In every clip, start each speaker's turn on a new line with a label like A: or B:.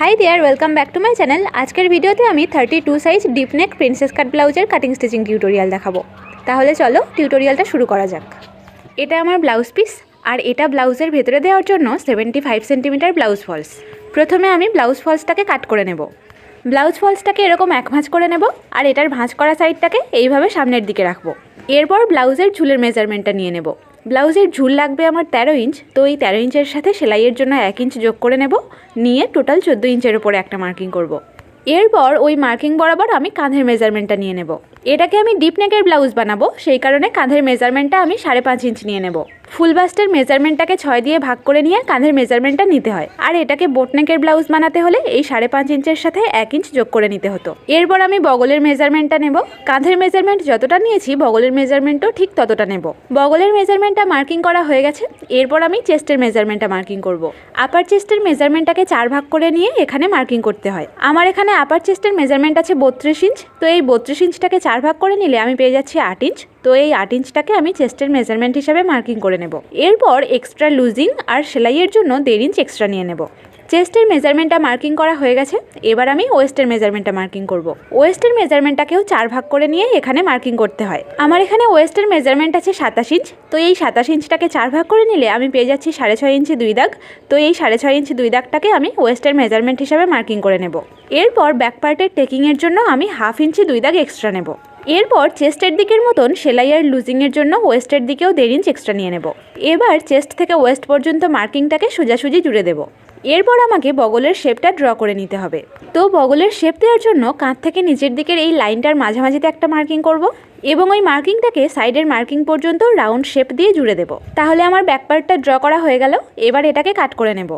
A: High there welcome back to my channel. आजकेर भिडियोते आमी 32 साइज डिप नेक प्रिंसेस काट ब्लाउजेर काटिंग स्टिचिंग टिउटोरियल देखाबो। ताहले चलो टिउटोरियलटा शुरू करा जाक। एटा आमार ब्लाउज पिस और एटा ब्लाउजेर भेतरे देওয়ার জন্য 75 सेंटिमिटार ब्लाउज फल्स। प्रथमे आमी ब्लाउज फल्सटाके काट करे नेब। ब्लाउज फल्सटाके एरकम एक भाঁজ करे नेब और एटार भाঁজ करा साइडटाके এইভাবে সামনের দিকে রাখবো। এরপর ব্লাউজের ঝুলের মেজারমেন্টটা নিয়ে নেব। ব্লাউজের ঝুল লাগবে আমার 13 इंच, तो এই 13 इंचের সাথে সেলাইয়ের জন্য 1 इंच যোগ করে নেব। নিয়ে টোটাল 14 इंचের উপরে একটা মার্কিং করব। এরপর ওই মার্কিং বরাবর আমি কাঁধের মেজারমেন্টটা নিয়ে নেব। এটাকে আমি ডিপ নেকের ব্লাউজ বানাবো, সেই কারণে কাঁধের মেজারমেন্টটা আমি 5.5 इंच নিয়ে নেব। ফুল বাস্টের মেজারমেন্টটাকে 6 দিয়ে ভাগ করে নিয়ে কাঁধের মেজারমেন্টটা নিতে হয়, আর এটাকে বোট নেকের ব্লাউজ বানাতে হলে এই 5.5 इंचের সাথে 1 इंच যোগ করে নিতে হতো। এরপর আমি বগলের মেজারমেন্টটা নেব। কাঁধের মেজারমেন্ট যতটা নিয়েছি বগলের মেজারমেন্টও ঠিক ততটা নেব। বগলের মেজারমেন্টটা মার্কিং করা হয়ে গেছে। এরপর আমি চেস্টের মেজারমেন্টটা মার্কিং করব। আপার চেস্টের মেজারমেন্টটাকে 4 ভাগ করে নিয়ে এখানে মার্কিং করতে হয়। আমার এখানে আপার চেস্টের মেজারমেন্ট আছে 32 इंच, তো এই 32 इंचটাকে 4 ভাগ করে নিলে আমি পেয়ে যাচ্ছি 8 इंच। তো এই 8 इंचটাকে আমি চেস্টের মেজারমেন্ট হিসেবে মার্কিং করে নেব। এরপর এক্সট্রা লুজিং আর সেলাইয়ের জন্য 1.5 इंच এক্সট্রা নিয়ে নেব। চেস্টের মেজারমেন্টটা মার্কিং করা হয়ে গেছে। এবার আমি ওয়েস্টের মেজারমেন্টটা মার্কিং করব। ওয়েস্টের মেজারমেন্টটাকেও 4 ভাগ করে নিয়ে এখানে মার্কিং করতে হয়। আমার এখানে ওয়েস্টের মেজারমেন্ট আছে 27 इंच, তো এই 27 इंचটাকে 4 ভাগ করে নিলে আমি পেয়ে যাচ্ছি 6.5 इंच 2 দাগ। তো এই 6.5 इंच 2 দাগটাকে আমি ওয়েস্টের মেজারমেন্ট হিসেবে মার্কিং করে নেব। এরপর ব্যাক পার্টের টেকিংয়ের জন্য আমি 1/2 इंच 2 দাগ এক্সট্রা নেব। এরপর চেস্টের দিকের মতন সেলাই আর লুজিংয়ের জন্য ওয়েস্টের দিকেও 1.5 इंच এক্সট্রা নিয়ে নেব। এবার চেস্ট থেকে ওয়েস্ট পর্যন্ত মার্কিংটাকে সোজাসুজি জুড়ে দেব। এরপর আমাকে বগলের শেপটা ড্র করে নিতে হবে। তো বগলের শেপ দেওয়ার জন্য কাঁধ থেকে নিচের দিকের এই লাইনটার মাঝামাঝিতে একটা মার্কিং করব এবং ওই মার্কিংটাকে সাইডের মার্কিং পর্যন্ত রাউন্ড শেপ দিয়ে জুড়ে দেব। তাহলে আমার ব্যাক পার্টটা ড্র করা হয়ে গেল। এবার এটাকে কাট করে নেব।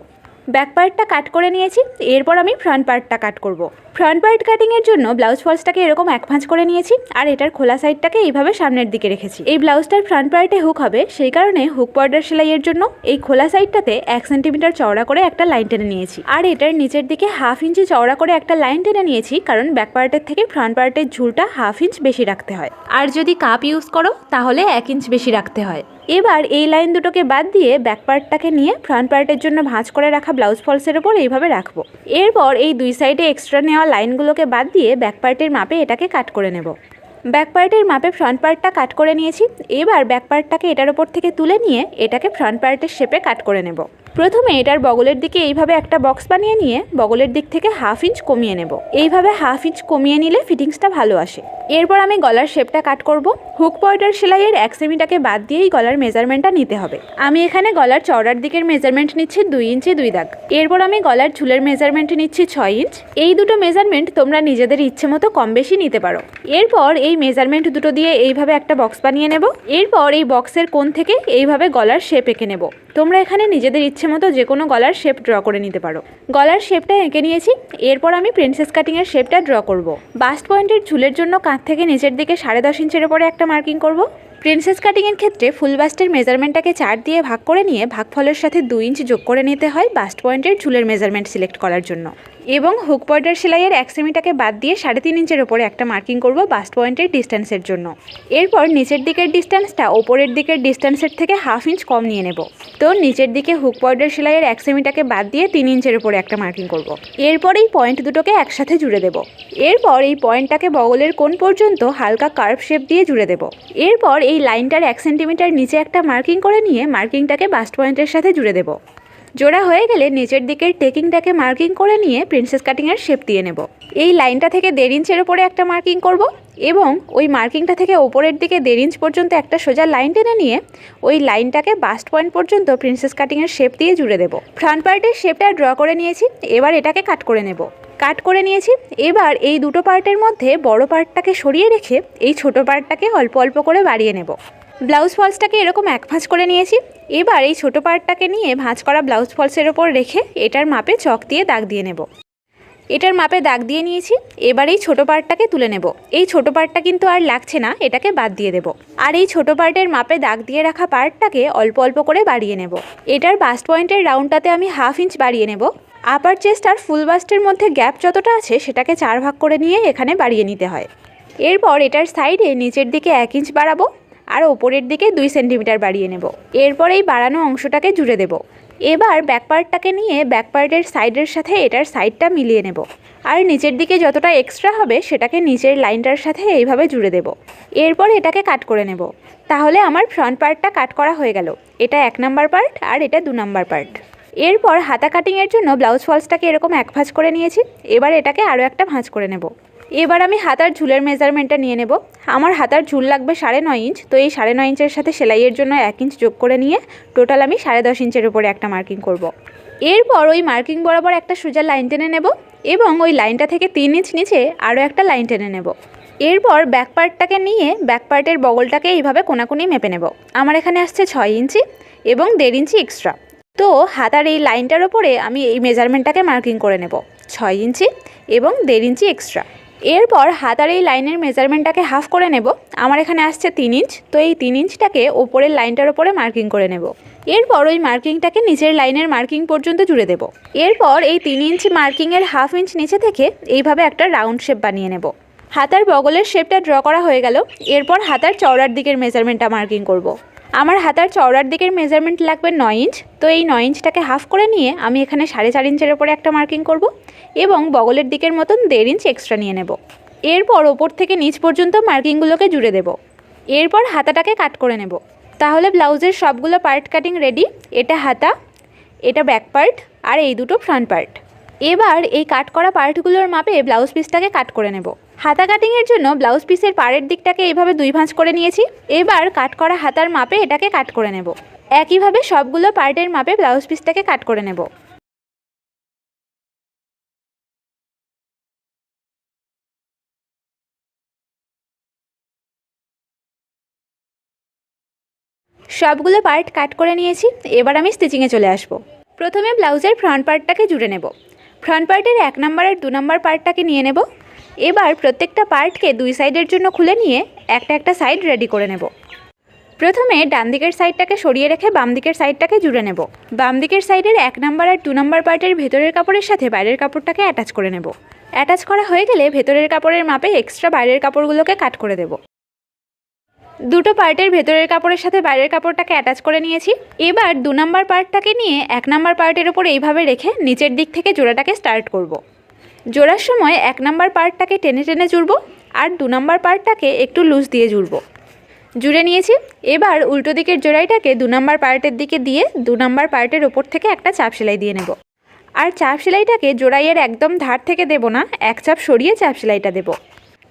A: ব্যাক পার্টটা কাট করে নিয়েছি। এরপর আমি ফ্রন্ট পার্টটা কাট করব। ফ্রন্ট পার্ট কাটিংয়ের জন্য ব্লাউজ ফলসটাকে এরকম এক ভাঁজ করে নিয়েছি আর এটার খোলা সাইডটাকে এইভাবে সামনের দিকে রেখেছি। এই ব্লাউজটার ফ্রন্ট পার্টে হুক হবে, সেই কারণে হুক বর্ডার সেলাইয়ের জন্য এই খোলা সাইডটাতে 1 সেন্টিমিটার চওড়া করে একটা লাইন টেনে নিয়েছি, আর এটার নিচের দিকে 1/2 इंच চওড়া করে একটা লাইন টেনে নিয়েছি, কারণ ব্যাক পার্টের থেকে ফ্রন্ট পার্টের ঝুলটা 1/2 इंच বেশি রাখতে হয়, আর যদি কাপ ইউজ করো তাহলে 1 इंच বেশি রাখতে হয়। এবার এই লাইন দুটোকে বাদ দিয়ে ব্যাক পার্টটাকে নিয়ে ফ্রন্ট পার্টের জন্য ভাঁজ করে রাখা ব্লাউজ ফলসের ওপর এইভাবে রাখবো। এরপর এই দুই সাইডে এক্সট্রা নেওয়া লাইনগুলোকে বাদ দিয়ে ব্যাক পার্টের মাপে এটাকে কাট করে নেব। ব্যাক পার্টের মাপে ফ্রন্ট পার্টটা কাট করে নিয়েছি। এবার ব্যাক পার্টটাকে এটার ওপর থেকে তুলে নিয়ে এটাকে ফ্রন্ট পার্টের শেপে কাট করে নেব। প্রথমে এটার বগলের দিকে এইভাবে একটা বক্স বানিয়ে নিয়ে বগলের দিক থেকে 1/2 इंच কমিয়ে নেব। এইভাবে 1/2 इंच কমিয়ে নিলে ফিটিংসটা ভালো আসে। এরপর আমি গলার শেপটা কাট করব। হুক বর্ডার সেলাইয়ের 1 সেমিটাকে বাদ দিয়েই গলার মেজারমেন্টটা নিতে হবে। আমি এখানে গলার চওড়ার দিকের মেজারমেন্ট নিচ্ছি 2 इंच 2 দাগ। এরপর আমি গলার ঝুলের মেজারমেন্ট নিচ্ছি 6 इंच। এই দুটো মেজারমেন্ট তোমরা নিজেদের ইচ্ছে মতো কম বেশি নিতে পারো। এরপর এই মেজারমেন্ট দুটো দিয়ে এইভাবে একটা বক্স বানিয়ে নেব। এরপর এই বক্সের কোণ থেকে এইভাবে গলার শেপ এঁকে নেব। তোমরা এখানে নিজেদের ইচ্ছে মতো যে কোনো গলার শেপ ড্র করে নিতে পারো। গলার শেপটা এঁকে নিয়েছি। এরপর আমি প্রিন্সেস কাটিংয়ের শেপটা ড্র করব। বাস্ট পয়েন্টের ঝুলের জন্য কাঁধ থেকে নিচের দিকে 10.5 इंचের উপরে একটা মার্কিং করব। প্রিন্সেস কাটিংয়ের ক্ষেত্রে ফুল বাস্টের মেজারমেন্টটাকে 4 দিয়ে ভাগ করে নিয়ে ভাগফলের সাথে 2 इंच যোগ করে নিতে হয় বাস্ট পয়েন্টের ঝুলের মেজারমেন্ট সিলেক্ট করার জন্য। এবং হুক বর্ডার সেলাইয়ের 1 সেমিটাকে বাদ দিয়ে 3.5 इंचের উপরে একটা মার্কিং করব বাস্ট পয়েন্টের ডিস্টেন্সের জন্য। এরপর নিচের দিকের ডিস্টেন্সটা ওপরের দিকের ডিস্টেন্সের থেকে 1/2 इंच কম নিয়ে নেব। তো নিচের দিকে হুক বর্ডার সেলাইয়ের 1 সেমিটাকে বাদ দিয়ে 3 इंचের উপরে একটা মার্কিং করব। এরপর এই পয়েন্ট দুটোকে একসাথে জুড়ে দেব। এরপর এই পয়েন্টটাকে বগলের কোণ পর্যন্ত হালকা কার্ভ শেপ দিয়ে জুড়ে দেব। এরপর এই লাইনটার 1 সেন্টিমিটার নিচে একটা মার্কিং করে নিয়ে মার্কিংটাকে বাস্ট পয়েন্টের সাথে জুড়ে দেব। জোড়া হয়ে গেলে নিচের দিকের টেকিংটাকে মার্কিং করে নিয়ে প্রিন্সেস কাটিংয়ের শেপ দিয়ে নেব। এই লাইনটা থেকে 1.5 इंचের উপরে একটা মার্কিং করব এবং ওই মার্কিংটা থেকে ওপরের দিকে 1.5 इंच পর্যন্ত একটা সোজা লাইন টেনে নিয়ে ওই লাইনটাকে বাস্ট পয়েন্ট পর্যন্ত প্রিন্সেস কাটিংয়ের শেপ দিয়ে জুড়ে দেব। ফ্রন্ট পার্টের শেপটা ড্র করে নিয়েছি। এবার এটাকে কাট করে নেব। কাট করে নিয়েছি। এবার এই দুটো পার্টের মধ্যে বড় পার্টটাকে সরিয়ে রেখে এই ছোট পার্টটাকে অল্প অল্প করে বাড়িয়ে নেব। ব্লাউজ ফলসটাকে এরকম এক ভাঁজ করে নিয়েছি। এবার এই ছোট পার্টটাকে নিয়ে ভাঁজ করা ব্লাউজ ফলসের ওপর রেখে এটার মাপে চক দিয়ে দাগ দিয়ে নেব। এটার মাপে দাগ দিয়ে নিয়েছি। এবার এই ছোট পার্টটাকে তুলে নেব। এই ছোট পার্টটা কিন্তু আর লাগছে না, এটাকে বাদ দিয়ে দেব। আর এই ছোট পার্টের মাপে দাগ দিয়ে রাখা পার্টটাকে অল্প অল্প করে বাড়িয়ে নেব। এটার বাস্ট পয়েন্টের রাউন্ডটাতে আমি 1/2 इंच বাড়িয়ে নেব। আপার চেস্ট আর ফুল বাস্টের মধ্যে গ্যাপ যতটা আছে সেটাকে 4 ভাগ করে নিয়ে এখানে বাড়িয়ে নিতে হয়। এরপর এটার সাইডে নিচের দিকে 1 इंच বাড়াবো আর ওপরের দিকে 2 সেন্টিমিটার বাড়িয়ে নেব। এরপর এই বাড়ানো অংশটাকে জুড়ে দেব। এবার ব্যাক পার্টটাকে নিয়ে ব্যাক পার্টের সাইডের সাথে এটার সাইডটা মিলিয়ে নেব আর নিচের দিকে যতটা এক্সট্রা হবে সেটাকে নিচের লাইনটার সাথে এইভাবে জুড়ে দেব। এরপর এটাকে কাট করে নেব। তাহলে আমার ফ্রন্ট পার্টটা কাট করা হয়ে গেল। এটা 1 নাম্বার পার্ট আর এটা 2 নাম্বার পার্ট। এরপর হাতা কাটিংয়ের জন্য ব্লাউজ ফলসটাকে এরকম 1 ভাঁজ করে নিয়েছি। এবার এটাকে আরও একটা ভাঁজ করে নেব। এবার আমি হাতার ঝুলের মেজারমেন্টটা নিয়ে নেব। আমার হাতার ঝুল লাগবে 9.5 ইঞ্চ, তো এই 9.5 ইঞ্চের সাথে সেলাইয়ের জন্য 1 ইঞ্চ যোগ করে নিয়ে টোটাল আমি 10.5 ইঞ্চের উপরে একটা মার্কিং করব। এরপর ওই মার্কিং বরাবর একটা সোজা লাইন টেনে নেব এবং ওই লাইনটা থেকে 3 ইঞ্চ নিচে আরও একটা লাইন টেনে নেব। এরপর ব্যাক পার্টটাকে নিয়ে ব্যাক পার্টের বগলটাকে এইভাবে কোনাকুনি মেপে নেব। আমার এখানে আসছে 6 ইঞ্চি এবং 1.5 ইঞ্চি এক্সট্রা। তো হাতার এই লাইনটার ওপরে আমি এই মেজারমেন্টটাকে মার্কিং করে নেব 6 ইঞ্চি এবং 1.5 ইঞ্চি এক্সট্রা। এরপর হাতার এই লাইনের মেজারমেন্টটাকে হাফ করে নেব। আমার এখানে আসছে 3 ইঞ্চ, তো এই 3 ইঞ্চটাকে ওপরের লাইনটার ওপরে মার্কিং করে নেব। এরপর ওই মার্কিংটাকে নিচের লাইনের মার্কিং পর্যন্ত জুড়ে দেব। এরপর এই 3 ইঞ্চি মার্কিংয়ের হাফ ইঞ্চ নিচে থেকে এইভাবে একটা রাউন্ড শেপ বানিয়ে নেব। হাতার বগলের শেপটা ড্র করা হয়ে গেল। এরপর হাতার চওড়ার দিকের মেজারমেন্টটা মার্কিং করব। আমার হাতার চওড়ার দিকের মেজারমেন্ট লাগবে 9 ইঞ্চ, তো এই 9 ইঞ্চটাকে হাফ করে নিয়ে আমি এখানে 4.5 ইঞ্চের ওপরে একটা মার্কিং করব এবং বগলের দিকের মতন 1.5 ইঞ্চ এক্সট্রা নিয়ে নেব। এরপর ওপর থেকে নিচ পর্যন্ত মার্কিংগুলোকে জুড়ে দেব। এরপর হাতাটাকে কাট করে নেব। তাহলে ব্লাউজের সবগুলো পার্ট কাটিং রেডি। এটা হাতা, এটা ব্যাক পার্ট আর এই দুটো ফ্রন্ট পার্ট। এবার এই কাট করা পার্টগুলোর মাপে ব্লাউজ পিসটাকে কাট করে নেব। হাতা কাটিংয়ের জন্য ব্লাউজ পিসের পাড়ের দিকটাকে এইভাবে 2 ভাঁজ করে নিয়েছি। এবার কাট করা হাতার মাপে এটাকে কাট করে নেব। একইভাবে সবগুলো পার্টের মাপে ব্লাউজ পিসটাকে কাট করে নেব। সবগুলো পার্ট কাট করে নিয়েছি। এবার আমি স্টিচিংয়ে চলে আসব। প্রথমে ব্লাউজের ফ্রন্ট পার্টটাকে জুড়ে নেব। ফ্রন্ট পার্টের 1 নাম্বার আর 2 নাম্বার পার্টটাকে নিয়ে নেব। এবার প্রত্যেকটা পার্টকে 2 সাইডের জন্য খুলে নিয়ে একটা সাইড রেডি করে নেব। প্রথমে ডান দিকের সাইডটাকে সরিয়ে রেখে বাম দিকের সাইডটাকে জুড়ে নেব। বাম দিকের সাইডের 1 নাম্বার আর 2 নাম্বার পার্টের ভেতরের কাপড়ের সাথে বাইরের কাপড়টাকে অ্যাটাচ করে নেব। অ্যাটাচ করা হয়ে গেলে ভেতরের কাপড়ের মাপে এক্সট্রা বাইরের কাপড়গুলোকে কাট করে দেব। দুটো পার্টের ভেতরের কাপড়ের সাথে বাইরের কাপড়টাকে অ্যাটাচ করে নিয়েছি। এবার 2 নাম্বার পার্টটাকে নিয়ে 1 নাম্বার পার্টের ওপর এইভাবে রেখে নিচের দিক থেকে জোড়াটাকে স্টার্ট করব। জোড়ার সময় 1 নাম্বার পার্টটাকে টেনে টেনে জুড়ব আর 2 নাম্বার পার্টটাকে একটু লুজ দিয়ে জুড়ব। জুড়ে নিয়েছি। এবার উল্টো দিকের জোড়াইটাকে 2 নাম্বার পার্টের দিকে দিয়ে 2 নাম্বার পার্টের ওপর থেকে একটা চাপ সেলাই দিয়ে নেব। আর চাপ সেলাইটাকে জোড়াইয়ের একদম ধার থেকে দেব না, এক চাপ সরিয়ে চাপ সেলাইটা দেব।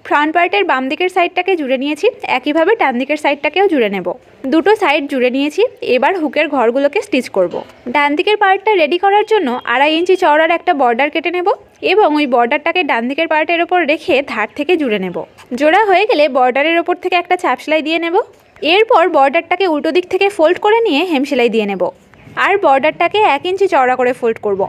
A: ফ্রন্ট পার্টের বাম দিকের সাইডটাকে জুড়ে নিয়েছি। একইভাবে ডান দিকের সাইডটাকেও জুড়ে নেব। দুটো সাইড জুড়ে নিয়েছি। এবার হুকের ঘরগুলোকে স্টিচ করব। ডান দিকের পার্টটা রেডি করার জন্য 2.5 ইঞ্চি চওড়ার একটা বর্ডার কেটে নেব এবং ওই বর্ডারটাকে ডান দিকের পার্টের ওপর রেখে ধার থেকে জুড়ে নেব। জোড়া হয়ে গেলে বর্ডারের ওপর থেকে একটা চাপ সেলাই দিয়ে নেব। এরপর বর্ডারটাকে উল্টো দিক থেকে ফোল্ড করে নিয়ে হেম সেলাই দিয়ে নেব আর বর্ডারটাকে 1 ইঞ্চি চওড়া করে ফোল্ড করব।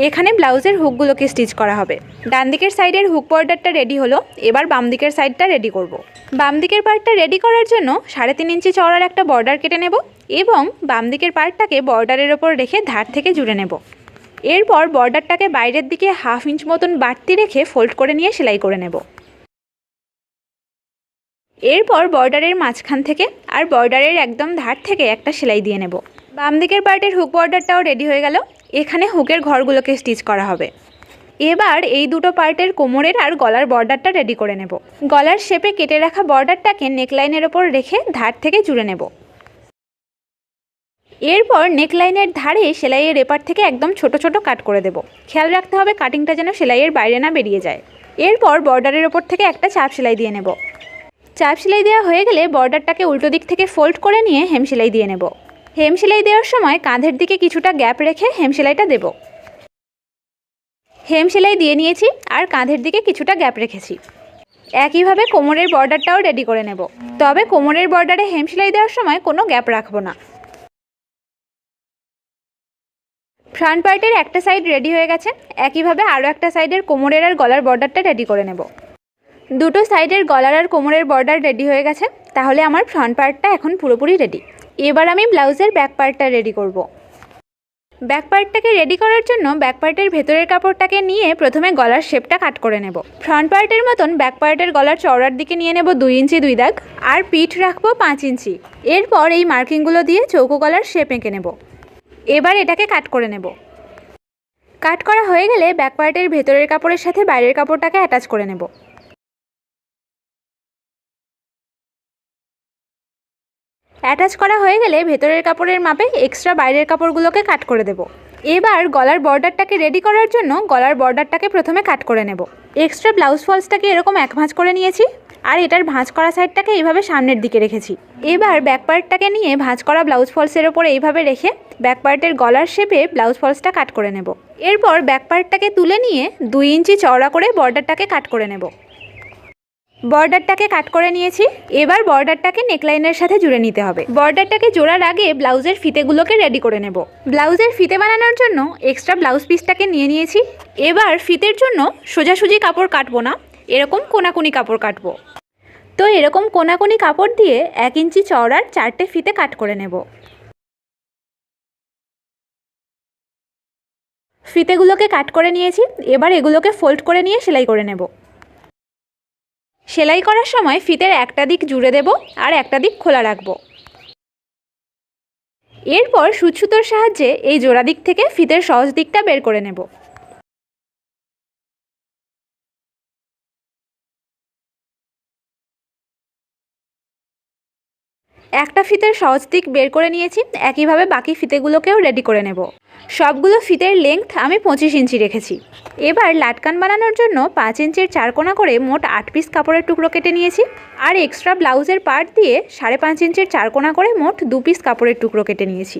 A: এখানে ব্লাউজের হুকগুলোকে স্টিচ করা হবে। ডান দিকের সাইডের হুক বর্ডারটা রেডি হলো। এবার বাম দিকের সাইডটা রেডি করব। বাম দিকের পার্টটা রেডি করার জন্য 3.5 ইঞ্চি চওড়ার একটা বর্ডার কেটে নেব এবং বাম দিকের পার্টটাকে বর্ডারের ওপর রেখে ধার থেকে জুড়ে নেব। এরপর বর্ডারটাকে বাইরের দিকে 1/2 ইঞ্চ মতন বাড়তি রেখে ফোল্ড করে নিয়ে সেলাই করে নেব। এরপর বর্ডারের মাঝখান থেকে আর বর্ডারের একদম ধার থেকে একটা সেলাই দিয়ে নেব। বাম দিকের পার্টের হুক বর্ডারটাও রেডি হয়ে গেল। এখানে হুকের ঘরগুলোকে স্টিচ করা হবে। এবার এই দুটো পার্টের কোমরের আর গলার বর্ডারটা রেডি করে নেব। গলার শেপে কেটে রাখা বর্ডারটাকে নেকলাইনের ওপর রেখে ধার থেকে জুড়ে নেব। এরপর নেকলাইনের ধারে সেলাইয়ের এপার থেকে একদম ছোট ছোট কাট করে দেব। খেয়াল রাখতে হবে কাটিংটা যেন সেলাইয়ের বাইরে না বেরিয়ে যায়। এরপর বর্ডারের ওপর থেকে একটা চাপ সেলাই দিয়ে নেব। চাপ সেলাই দেওয়া হয়ে গেলে বর্ডারটাকে উল্টো দিক থেকে ফোল্ড করে নিয়ে হেম সেলাই দিয়ে নেব। হেম সেলাই দেওয়ার সময় কাঁধের দিকে কিছুটা গ্যাপ রেখে হেম সেলাইটা দেব। হেম সেলাই দিয়ে নিয়েছি আর কাঁধের দিকে কিছুটা গ্যাপ রেখেছি। একইভাবে কোমরের বর্ডারটাও রেডি করে নেব। তবে কোমরের বর্ডারে হেম সেলাই দেওয়ার সময় কোনো গ্যাপ রাখবো না। ফ্রন্ট পার্টের একটা সাইড রেডি হয়ে গেছে। একইভাবে আরও একটা সাইডের কোমরের আর গলার বর্ডারটা রেডি করে নেব। দুটো সাইডের গলার আর কোমরের বর্ডার রেডি হয়ে গেছে। তাহলে আমার ফ্রন্ট পার্টটা এখন পুরোপুরি রেডি। এবার আমি ব্লাউজের ব্যাক পার্টটা রেডি করব। ব্যাক পার্টটাকে রেডি করার জন্য ব্যাক পার্টের ভেতরের কাপড়টাকে নিয়ে প্রথমে গলার শেপটা কাট করে নেব। ফ্রন্ট পার্টের মতন ব্যাক পার্টের গলার চওড়ার দিকে নিয়ে নেব 2 ইঞ্চি 2 দাগ আর পিঠ রাখবো 5 ইঞ্চি। এরপর এই মার্কিংগুলো দিয়ে চৌকো গলার শেপ এঁকে নেব। এবার এটাকে কাট করে নেব। কাট করা হয়ে গেলে ব্যাক পার্টের ভেতরের কাপড়ের সাথে বাইরের কাপড়টাকে অ্যাটাচ করে নেব। অ্যাটাচ করা হয়ে গেলে ভেতরের কাপড়ের মাপে এক্সট্রা বাইরের কাপড়গুলোকে কাট করে দেব। এবার গলার বর্ডারটাকে রেডি করার জন্য গলার বর্ডারটাকে প্রথমে কাট করে নেব। এক্সট্রা ব্লাউজ ফলসটাকে এরকম এক ভাঁজ করে নিয়েছি আর এটার ভাঁজ করা সাইডটাকে এইভাবে সামনের দিকে রেখেছি। এবার ব্যাক পার্টটাকে নিয়ে ভাঁজ করা ব্লাউজ ফলসের ওপরে এইভাবে রেখে ব্যাক পার্টের গলার শেপে ব্লাউজ ফলসটা কাট করে নেব। এরপর ব্যাক পার্টটাকে তুলে নিয়ে 2 ইঞ্চি চওড়া করে বর্ডারটাকে কাট করে নেব। বর্ডারটাকে কাট করে নিয়েছি। এবার বর্ডারটাকে নেকলাইনের সাথে জুড়ে নিতে হবে। বর্ডারটাকে জোড়ার আগে ব্লাউজের ফিতেগুলোকে রেডি করে নেব। ব্লাউজের ফিতে বানানোর জন্য এক্সট্রা ব্লাউজ পিসটাকে নিয়ে নিয়েছি। এবার ফিতের জন্য সোজাসুজি কাপড় কাটবো না, এরকম কোনাকুনি কাপড় কাটবো। তো এরকম কোনাকুনি কাপড় দিয়ে 1 ইঞ্চি চওড়ার 4টে ফিতে কাট করে নেব। ফিতেগুলোকে কাট করে নিয়েছি। এবার এগুলোকে ফোল্ড করে নিয়ে সেলাই করে নেব। সেলাই করার সময় ফিতের একটা দিক জুড়ে দেব আর একটা দিক খোলা রাখব। এরপর সুচ সুতোর সাহায্যে এই জোড়া দিক থেকে ফিতের সহজ দিকটা বের করে নেব। একটা ফিতের সহজ দিক বের করে নিয়েছি। একইভাবে বাকি ফিতেগুলোকেও রেডি করে নেব। সবগুলো ফিতের লেংথ আমি 25 ইঞ্চি রেখেছি। এবার লাটকান বানানোর জন্য 5 ইঞ্চির 4 কোণা করে মোট 8 পিস কাপড়ের টুকরো কেটে নিয়েছি আর এক্সট্রা ব্লাউজের পার্ট দিয়ে 5.5 ইঞ্চির 4 কোণা করে মোট 2 পিস কাপড়ের টুকরো কেটে নিয়েছি।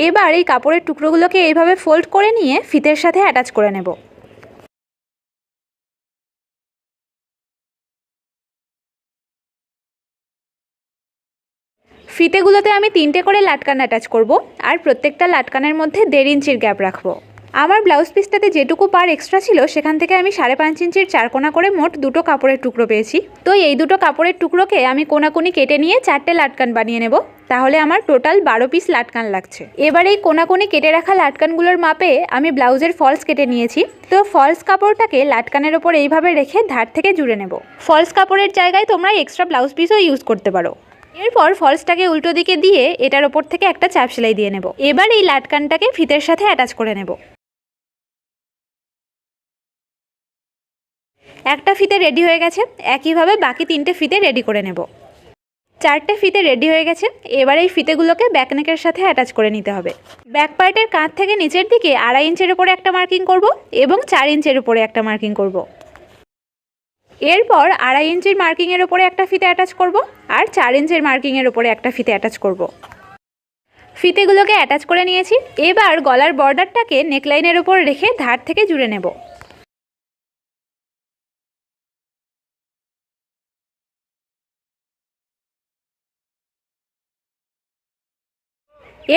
A: এবার এই কাপড়ের টুকরোগুলোকে এইভাবে ফোল্ড করে নিয়ে ফিতের সাথে অ্যাটাচ করে নেব। ফিতেগুলোতে আমি 3টে করে লাটকান অ্যাটাচ করব আর প্রত্যেকটা লাটকানের মধ্যে 1.5 ইঞ্চির গ্যাপ রাখবো। আমার ব্লাউজ পিসটাতে যেটুকু পার এক্সট্রা ছিল সেখান থেকে আমি 5.5 ইঞ্চির 4 কোণা করে মোট 2টো কাপড়ের টুকরো পেয়েছি। তো এই 2টো কাপড়ের টুকরোকে আমি কোনাকুনি কেটে নিয়ে 4টে লাটকান বানিয়ে নেব। তাহলে আমার টোটাল 12 পিস লাটকান লাগছে। এবার এই কোনাকুনি কেটে রাখা লাটকানগুলোর মাপে আমি ব্লাউজের ফলস কেটে নিয়েছি। তো ফলস কাপড়টাকে লাটকানের ওপর এইভাবে রেখে ধার থেকে জুড়ে নেব। ফলস কাপড়ের জায়গায় তোমরা এক্সট্রা ব্লাউজ পিসও ইউজ করতে পারো। এরপর ফলসটাকে উল্টো দিকে দিয়ে এটার ওপর থেকে একটা চাপ সেলাই দিয়ে নেব। এবার এই লাটকানটাকে ফিতের সাথে অ্যাটাচ করে নেব। একটা ফিতে রেডি হয়ে গেছে। একইভাবে বাকি 3টে ফিতে রেডি করে নেব। 4টে ফিতে রেডি হয়ে গেছে। এবার এই ফিতেগুলোকে ব্যাকনেকের সাথে অ্যাটাচ করে নিতে হবে। ব্যাক পার্টের কাঁধ থেকে নিচের দিকে 2.5 ইঞ্চের উপরে একটা মার্কিং করব এবং 4 ইঞ্চের উপরে একটা মার্কিং করব। এরপর 2.5 ইঞ্চির মার্কিংয়ের ওপরে একটা ফিতে অ্যাটাচ করব আর 4 ইঞ্চের মার্কিংয়ের ওপরে একটা ফিতে অ্যাটাচ করব। ফিতেগুলোকে অ্যাটাচ করে নিয়েছি। এবার গলার বর্ডারটাকে নেকলাইনের ওপর রেখে ধার থেকে জুড়ে নেব।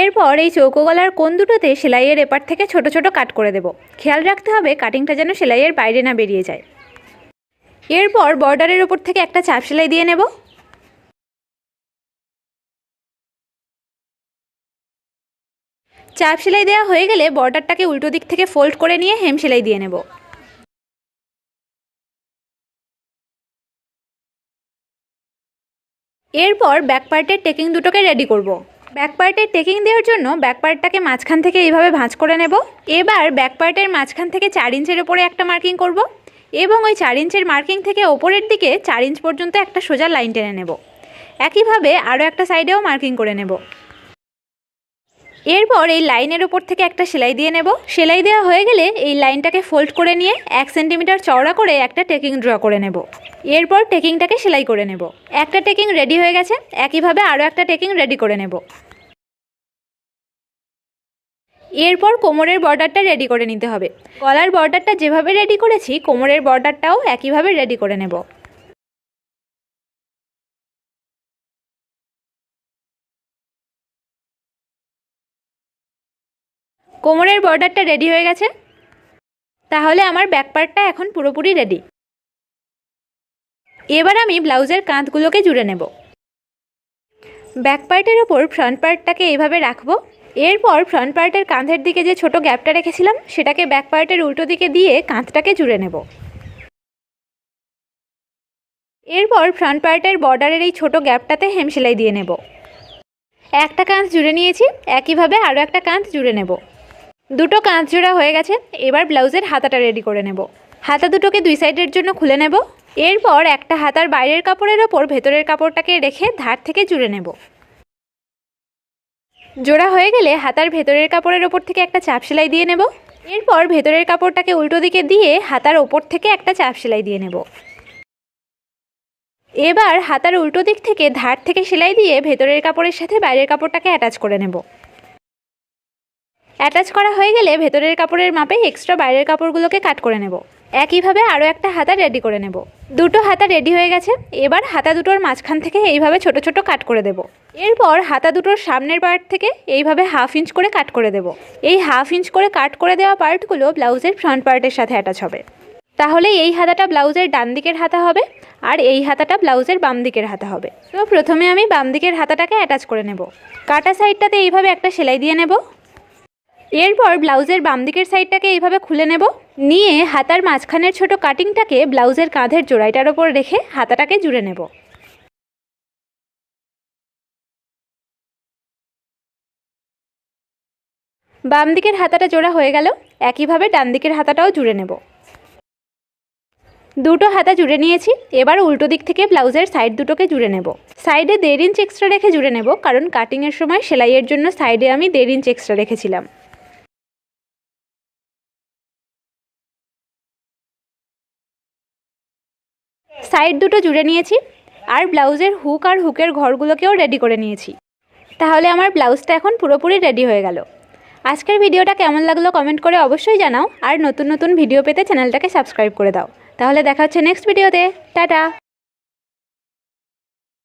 A: এরপর এই চৌকো গলার কোণ দুটোতে সেলাইয়ের এপার থেকে ছোট ছোট কাট করে দেব। খেয়াল রাখতে হবে কাটিংটা যেন সেলাইয়ের বাইরে না বেরিয়ে যায়। এরপর বর্ডারের ওপর থেকে একটা চাপ সেলাই দিয়ে নেব। চাপ সেলাই দেওয়া হয়ে গেলে বর্ডারটাকে উল্টো দিক থেকে ফোল্ড করে নিয়ে হেম সেলাই দিয়ে নেব। এরপর ব্যাক পার্টের টেকিং দুটোকে রেডি করব। ব্যাক পার্টের টেকিং দেওয়ার জন্য ব্যাক পার্টটাকে মাঝখান থেকে এইভাবে ভাঁজ করে নেব। এবার ব্যাক পার্টের মাঝখান থেকে 4 ইঞ্চের ওপরে একটা মার্কিং করব এবং ওই 4 ইঞ্চের মার্কিং থেকে ওপরের দিকে 4 ইঞ্চ পর্যন্ত একটা সোজা লাইন টেনে নেব। একইভাবে আরও একটা সাইডেও মার্কিং করে নেব। এরপর এই লাইনের ওপর থেকে একটা সেলাই দিয়ে নেব। সেলাই দেওয়া হয়ে গেলে এই লাইনটাকে ফোল্ড করে নিয়ে 1 সেন্টিমিটার চওড়া করে একটা টেকিং ড্র করে নেব। এরপর টেকিংটাকে সেলাই করে নেব। একটা টেকিং রেডি হয়ে গেছে। একইভাবে আরও একটা টেকিং রেডি করে নেব। এরপর কোমরের বর্ডারটা রেডি করে নিতে হবে। গলার বর্ডারটা যেভাবে রেডি করেছি কোমরের বর্ডারটাও একইভাবে রেডি করে নেব। কোমরের বর্ডারটা রেডি হয়ে গেছে। তাহলে আমার ব্যাক পার্টটা এখন পুরোপুরি রেডি। এবার আমি ব্লাউজের কাঁধগুলোকে জুড়ে নেব। ব্যাক পার্টের ওপর ফ্রন্ট পার্টটাকে এইভাবে রাখবো। এরপর ফ্রন্ট পার্টের কাঁধের দিকে যে ছোট গ্যাপটা রেখেছিলাম সেটাকে ব্যাক পার্টের উল্টো দিকে দিয়ে কাঁধটাকে জুড়ে নেব। এরপর ফ্রন্ট পার্টের বর্ডারের এই ছোট গ্যাপটাতে হেম সেলাই দিয়ে নেব। একটা কাঁচ জুড়ে নিয়েছি, একইভাবে আরও একটা কাঁচ জুড়ে নেব। দুটো কাঁচ জোড়া হয়ে গেছে, এবার ব্লাউজের হাতাটা রেডি করে নেব। হাতা দুটোকে দুই সাইডের জন্য খুলে নেব। এরপর একটা হাতার বাইরের কাপড়ের ওপর ভেতরের কাপড়টাকে রেখে ধার থেকে জুড়ে নেব। জোড়া হয়ে গেলে হাতার ভেতরের কাপড়ের ওপর থেকে একটা চাপ সেলাই দিয়ে নেব। এরপর ভেতরের কাপড়টাকে উল্টো দিকে দিয়ে হাতার ওপর থেকে একটা চাপ সেলাই দিয়ে নেব। এবার হাতার উল্টো দিক থেকে ধার থেকে সেলাই দিয়ে ভেতরের কাপড়ের সাথে বাইরের কাপড়টাকে অ্যাটাচ করে নেব। অ্যাটাচ করা হয়ে গেলে ভেতরের কাপড়ের মাপে এক্সট্রা বাইরের কাপড়গুলোকে কাট করে নেব। একইভাবে আরও একটা হাতা রেডি করে নেব। দুটো হাতা রেডি হয়ে গেছে, এবার হাতা দুটোর মাঝখান থেকে এইভাবে ছোট ছোট কাট করে দেব। এরপর হাতা দুটোর সামনের পার্ট থেকে এইভাবে 1/2 ইঞ্চ করে কাট করে দেব। এই 1/2 ইঞ্চ করে কাট করে দেওয়া পার্টগুলো ব্লাউজের ফ্রন্ট পার্টের সাথে অ্যাটাচ হবে। তাহলে এই হাতাটা ব্লাউজের ডান দিকের হাতা হবে আর এই হাতাটা ব্লাউজের বাম দিকের হাতা হবে। তো প্রথমে আমি বাম দিকের হাতাটাকে অ্যাটাচ করে নেব। কাটা সাইডটাতে এইভাবে একটা সেলাই দিয়ে নেব। এরপর ব্লাউজের বাম দিকের সাইডটাকে এইভাবে খুলে নেব। নিয়ে হাতার মাঝখানের ছোট কাটিংটাকে ব্লাউজের কাঁধের জোড়াইটার ওপর রেখে হাতাটাকে জুড়ে নেব। বাম দিকের হাতাটা জোড়া হয়ে গেল, একইভাবে ডান দিকের হাতাটাও জুড়ে নেব। দুটো হাতা জুড়ে নিয়েছি, এবার উল্টো দিক থেকে ব্লাউজের সাইড দুটোকে জুড়ে নেব। সাইডে 1.5 ইঞ্চ এক্সট্রা রেখে জুড়ে নেব, কারণ কাটিংয়ের সময় সেলাইয়ের জন্য সাইডে আমি 1.5 ইঞ্চ এক্সট্রা রেখেছিলাম। সাইড দুটো জুড়ে নিয়েছি আর ব্লাউজের হুক আর হুকের ঘরগুলোকেও রেডি করে নিয়েছি। তাহলে আমার ব্লাউজটা এখন পুরোপুরি রেডি হয়ে গেল। আজকের ভিডিওটা কেমন লাগলো কমেন্ট করে অবশ্যই জানাও, আর নতুন নতুন ভিডিও পেতে চ্যানেলটাকে সাবস্ক্রাইব করে দাও। তাহলে দেখা হচ্ছে নেক্সট ভিডিওতে। টাটা।